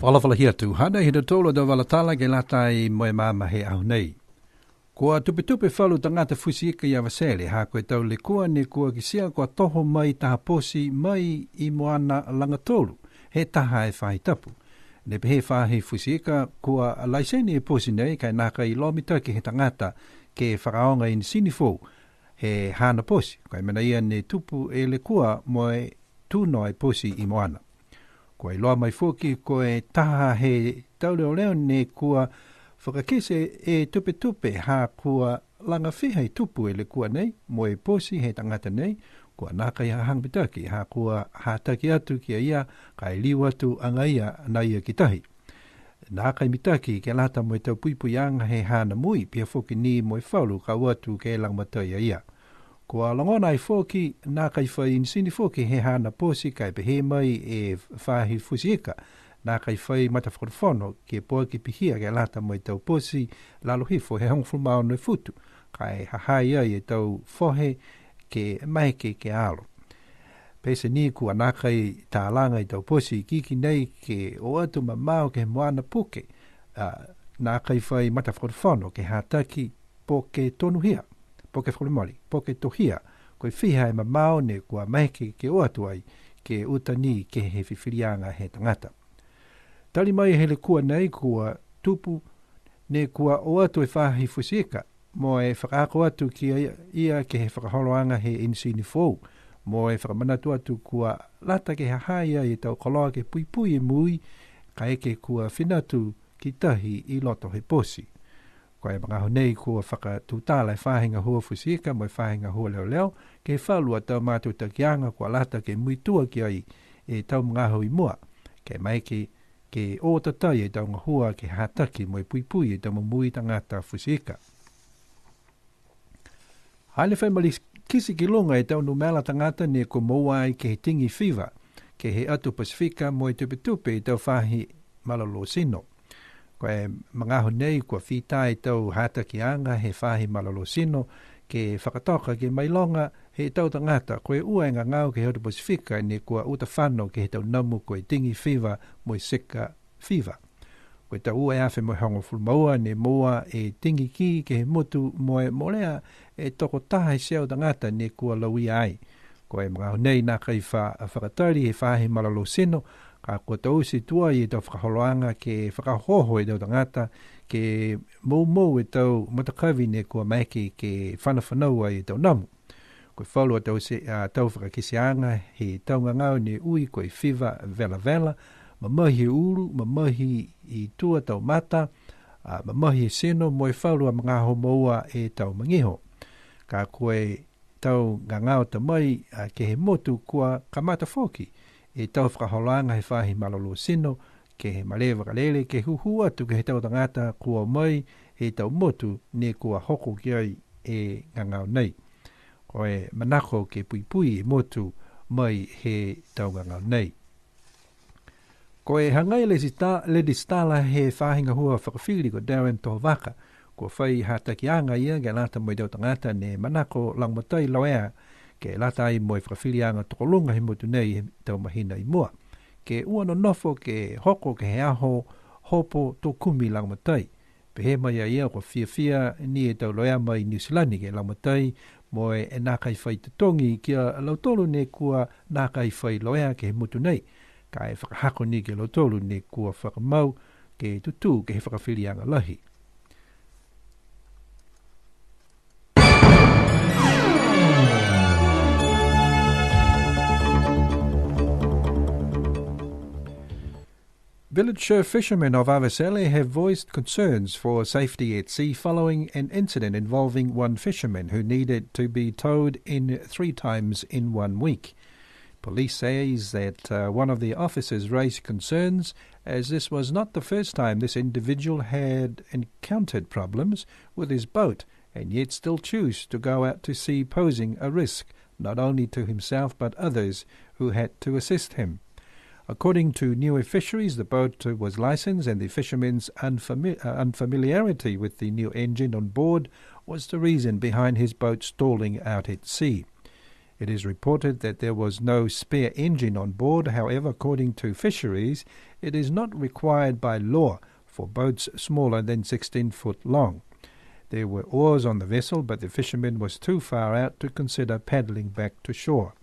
Whalawhala hia tu hana hina tolo da walatala ke lata I moe mama he au nei. Kua tupe whalu tangata fusiika ia wasele ha koe tau le kua ne kua kisia kua toho mai taha posi mai I moana langatolu he taha e whahi tapu. Ne pehe whahi fusiika kua laiseni e posi nei kai naka I lomita ke he tangata ke whakaonga in sinifo he hana posi. Kai mana ia ne tupu e le kua moe tūno e posi I moana. Ko I loa mai foki ko e taha he tauleo leo ne kua whakakese e tupe ha kua langa whiha I tupu e le kua nei, mo e posi he tangata nei, kua naka I hangpitaki ha kua hataki atu ki a ia ka I liu atu anga ia na ia ki tahi. Naka I mitaki ke lata mo e tau puipui anga he hana mui pia foki ni mo e whaulu ka watu ke lang matai a ia. Kua langona I foki nā kai whai insini foki he hana posi kai pehe mai e whahi fusieka. Nā kai whai matawhakawhono ke poa ki pihia ke lata mo e tau posi lalo hifo he hongfu mao no futu. Kai hahai ai e tau fohe ke maike ke alo. Pese ni kua nā kai tālanga I tau posi kiki nei ke o atu ma mao ke moana puke. Nā kai whai matawhakawhono ke hataki po ke tonu hia. Poke whakamori, poke tohia, koe whiha e mamao ne kua maike ke oatuai ke utani ke he whiwhirianga he tangata. Tali mai hele kua nei kua tupu ne kua oatu e whahi fusieka, mo e whakaako atu ki ia ke he whakaholoanga he insini fōu, mo e whakamanatu atu kua lata ke hahaia I tau koloa ke puipui e mui, ka eke kua whinatu ki tahi I loto he posi. Koe mga honei kua whakatūtala e whahinga hua fusieka mo e whahinga hua leo ke whalua tau mātou takianga kua lata ke muitua ki ai e tau mga hui mua ke mai ke o tatai e tau ngahua ke hataki mo e puipui e tau mamui tangata fusieka. Haile whaimali kisi ki lunga e tau numela tangata ne ko mouai ke he tingi whiwa ke he atu Pasifika mo e tupe e tau whahi malalo sino. Koe mga honei kua whitai tau hatakianga he whahi malalo sino ke whakatoka ke mailonga he tau tangata koe ua e ngau ke hautu Pasifika ne kua uta whano ke he tau namu koe tingi whiwa mo e seka whiwa. Koe tau ua e awhi mo hongo fulmaua ne moa e tingi ki ke he motu mo e molea e toko taha e seo tangata ne kua lawi ai. Koe mga honei nā kai whakatari he whahi malalo sino ka kua tau si tua I tau whakaholoanga ke whakahoho tau tangata ke mou e tau matakawi ne kua maiki ke whanawhanaua tau namu. Koe whalua tau whakakisianga he tau ngangau ne ui koe whiwa vela, mamahi uru, mamahi I tua tau mata, mamahi seno mo e whalua mga homoua e tau mangiho. Ka koe tau ngangau tamai ke he motu kua kamata foki. E tau whakaholanga he whahi malolo sino, ke he malewa kalele, ke huhu atu ke he tau tangata kua mai he tau motu ne kua hoko ki ai e ngangau nei. Koe manako ke puipui motu mai he tau ngangau nei. Koe hangai le distala he whahinga hua whakawhiri ko Darren Tohawaka, kua whai hatakianga ia ke lata mo I tau tangata ne manako langmatai lauea, ke lata ai mo e whakawhirianga tokolunga he motu nei tau mahina I mua. Ke ua no nofo ke hoko ke he aho hopo tō kumi langmatai. Pehe mai a ia ko whia ni e tau loea mai New Zealand ke langmatai mo e nākai whai tatongi kia lautolu ne kua nākai whai loea ke he motu nei. Ka e whakahako ni ke lautolu ne kua whakamau ke tutu ke he whakawhirianga lahi. Village fishermen of Avesele have voiced concerns for safety at sea following an incident involving one fisherman who needed to be towed in 3 times in 1 week. Police says that one of the officers raised concerns as this was not the first time this individual had encountered problems with his boat and yet still choose to go out to sea posing a risk not only to himself but others who had to assist him. According to Niuean Fisheries, the boat was licensed and the fisherman's unfamiliarity with the new engine on board was the reason behind his boat stalling out at sea. It is reported that there was no spare engine on board. However, according to Fisheries, it is not required by law for boats smaller than 16 foot long. There were oars on the vessel, but the fisherman was too far out to consider paddling back to shore.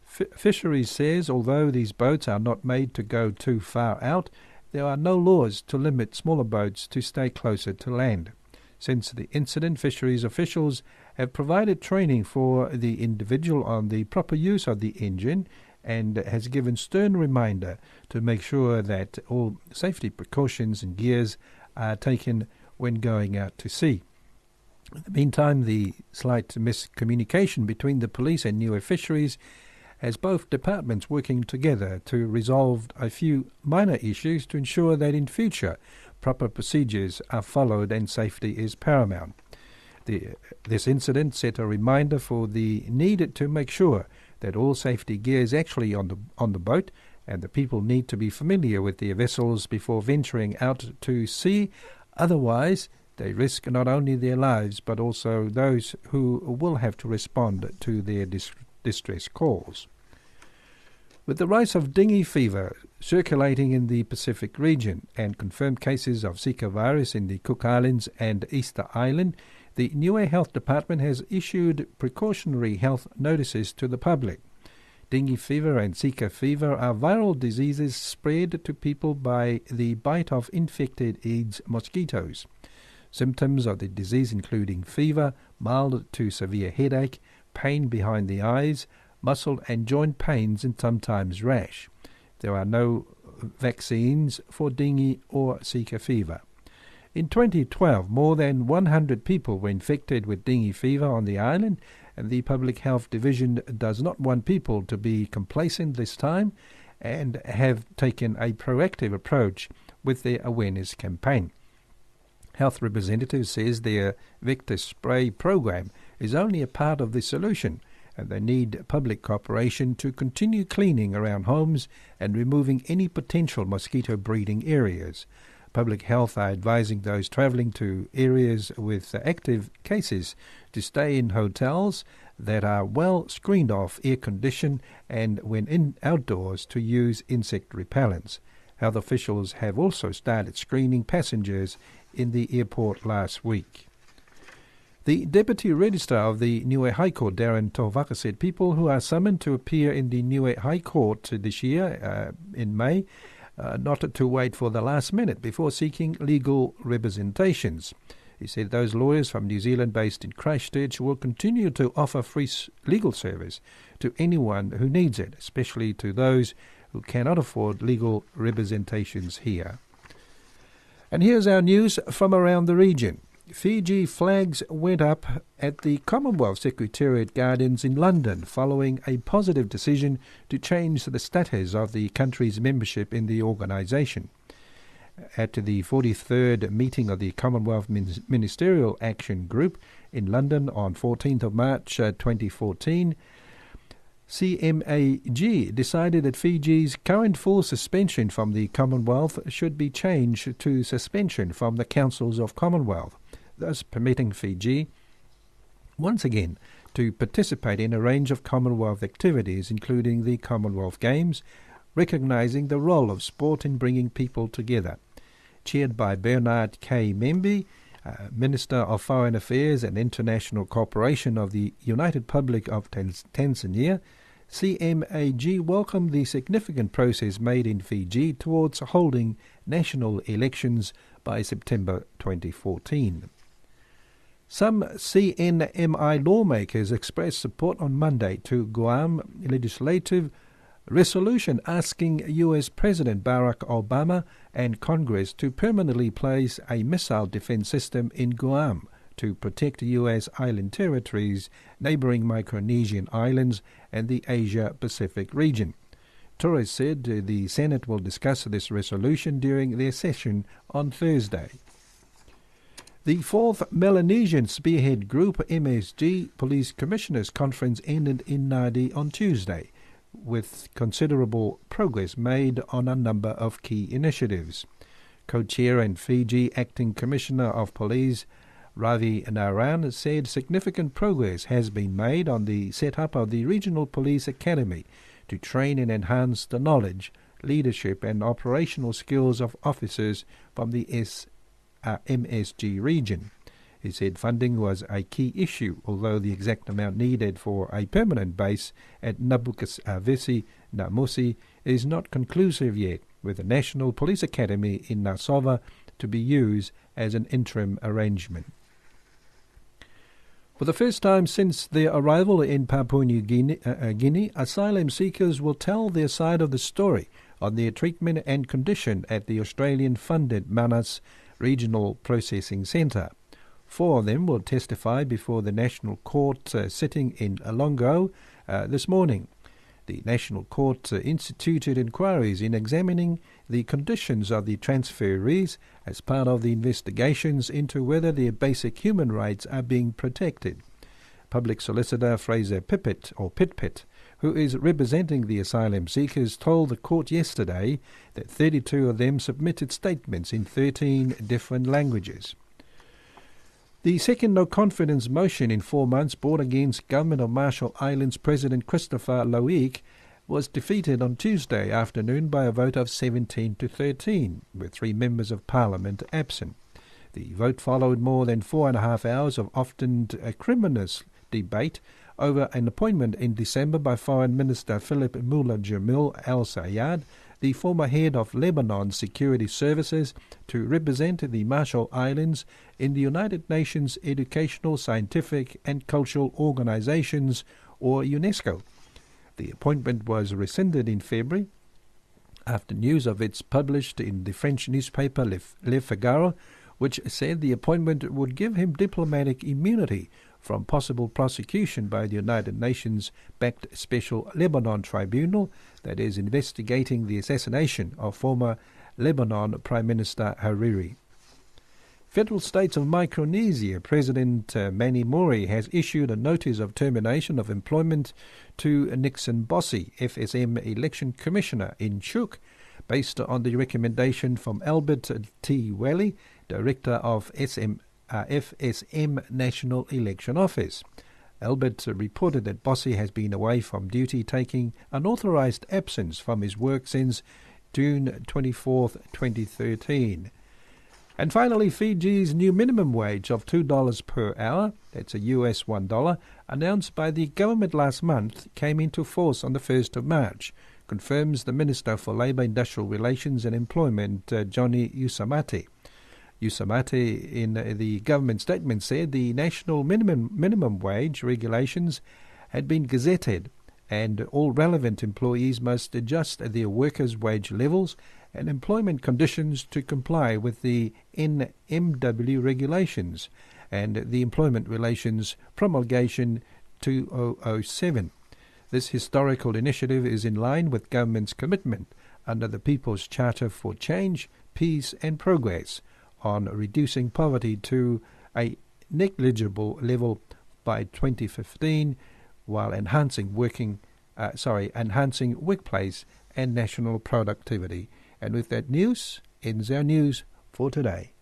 Fisheries says although these boats are not made to go too far out, there are no laws to limit smaller boats to stay closer to land. Since the incident, fisheries officials have provided training for the individual on the proper use of the engine and has given stern reminder to make sure that all safety precautions and gears are taken when going out to sea. In the meantime, the slight miscommunication between the police and Niue Fisheries has both departments working together to resolve a few minor issues to ensure that in future proper procedures are followed and safety is paramount. This incident set a reminder for the need to make sure that all safety gear is actually on the boat, and the people need to be familiar with their vessels before venturing out to sea. Otherwise, they risk not only their lives but also those who will have to respond to their distress calls. With the rise of dengue fever circulating in the Pacific region and confirmed cases of Zika virus in the Cook Islands and Easter Island, the Niue Health Department has issued precautionary health notices to the public. Dengue fever and Zika fever are viral diseases spread to people by the bite of infected Aedes mosquitoes. Symptoms of the disease including fever, mild to severe headache, pain behind the eyes, muscle and joint pains and sometimes rash. There are no vaccines for dengue or Zika fever. In 2012, more than 100 people were infected with dengue fever on the island, and the Public Health Division does not want people to be complacent this time and have taken a proactive approach with their awareness campaign. Health representatives says their vector spray program is only a part of the solution, and they need public cooperation to continue cleaning around homes and removing any potential mosquito breeding areas. Public Health are advising those travelling to areas with active cases to stay in hotels that are well screened off, air-conditioned, and when outdoors to use insect repellents. Health officials have also started screening passengers in the airport last week. The Deputy Registrar of the Niue High Court, Darren Tovaka, said people who are summoned to appear in the Niue High Court this year, in May, not to wait for the last minute before seeking legal representations. He said those lawyers from New Zealand based in Christchurch will continue to offer free legal service to anyone who needs it, especially to those who cannot afford legal representations here. And here's our news from around the region. Fiji flags went up at the Commonwealth Secretariat Gardens in London following a positive decision to change the status of the country's membership in the organisation. At the 43rd meeting of the Commonwealth Ministerial Action Group in London on 14th of March 2014, CMAG decided that Fiji's current full suspension from the Commonwealth should be changed to suspension from the Councils of Commonwealth, thus permitting Fiji, once again, to participate in a range of Commonwealth activities, including the Commonwealth Games, recognising the role of sport in bringing people together. Chaired by Bernard K. Membe, Minister of Foreign Affairs and International Cooperation of the United Republic of Tanzania, CMAG welcomed the significant progress made in Fiji towards holding national elections by September 2014. Some CNMI lawmakers expressed support on Monday to Guam legislative resolution asking U.S. President Barack Obama and Congress to permanently place a missile defense system in Guam to protect U.S. island territories, neighboring Micronesian islands, and the Asia-Pacific region. Torres said the Senate will discuss this resolution during their session on Thursday. The 4th Melanesian Spearhead Group MSG Police Commissioners Conference ended in Nadi on Tuesday, with considerable progress made on a number of key initiatives. Co-chair and Fiji Acting Commissioner of Police Ravi Naran said significant progress has been made on the set-up of the Regional Police Academy to train and enhance the knowledge, leadership and operational skills of officers from the MSG region. He said funding was a key issue, although the exact amount needed for a permanent base at Nabukavesi Namusi is not conclusive yet, with the National Police Academy in Nassova to be used as an interim arrangement. For the first time since their arrival in Papua New Guinea, asylum seekers will tell their side of the story on their treatment and condition at the Australian-funded Manus Regional Processing Centre. 4 of them will testify before the National Court sitting in Longo this morning. The National Court instituted inquiries in examining the conditions of the transferees as part of the investigations into whether their basic human rights are being protected. Public Solicitor Fraser Pitpit, who is representing the asylum seekers, told the court yesterday that 32 of them submitted statements in 13 different languages. The second no-confidence motion in 4 months brought against Government of Marshall Islands President Christopher Loic was defeated on Tuesday afternoon by a vote of 17 to 13, with 3 members of Parliament absent. The vote followed more than 4.5 hours of often acrimonious debate over an appointment in December by Foreign Minister Philip Mullah Jamil al-Sayed, the former head of Lebanon's security services, to represent the Marshall Islands in the United Nations Educational, Scientific and Cultural Organizations, or UNESCO. The appointment was rescinded in February after news of its published in the French newspaper Le Figaro, which said the appointment would give him diplomatic immunity from possible prosecution by the United Nations-backed Special Lebanon Tribunal that is investigating the assassination of former Lebanon Prime Minister Hariri. Federal States of Micronesia President Manny Mori has issued a notice of termination of employment to Nixon Bossi, FSM Election Commissioner in Chuuk, based on the recommendation from Albert T. Welly, Director of FSM National Election Office. Albert reported that Bossi has been away from duty, taking unauthorized absence from his work since June 24, 2013. And finally, Fiji's new minimum wage of $2 per hour, that's a US $1, announced by the government last month, came into force on the 1st of March, confirms the Minister for Labour, Industrial Relations and Employment, Johnny Usamate. Usamate, in the government statement, said the national minimum wage regulations had been gazetted and all relevant employees must adjust their workers' wage levels and employment conditions to comply with the NMW regulations and the Employment Relations Promulgation 2007. This historical initiative is in line with government's commitment under the People's Charter for Change, Peace and Progress on reducing poverty to a negligible level by 2015 while enhancing workplace and national productivity. And with that news, ends our news for today.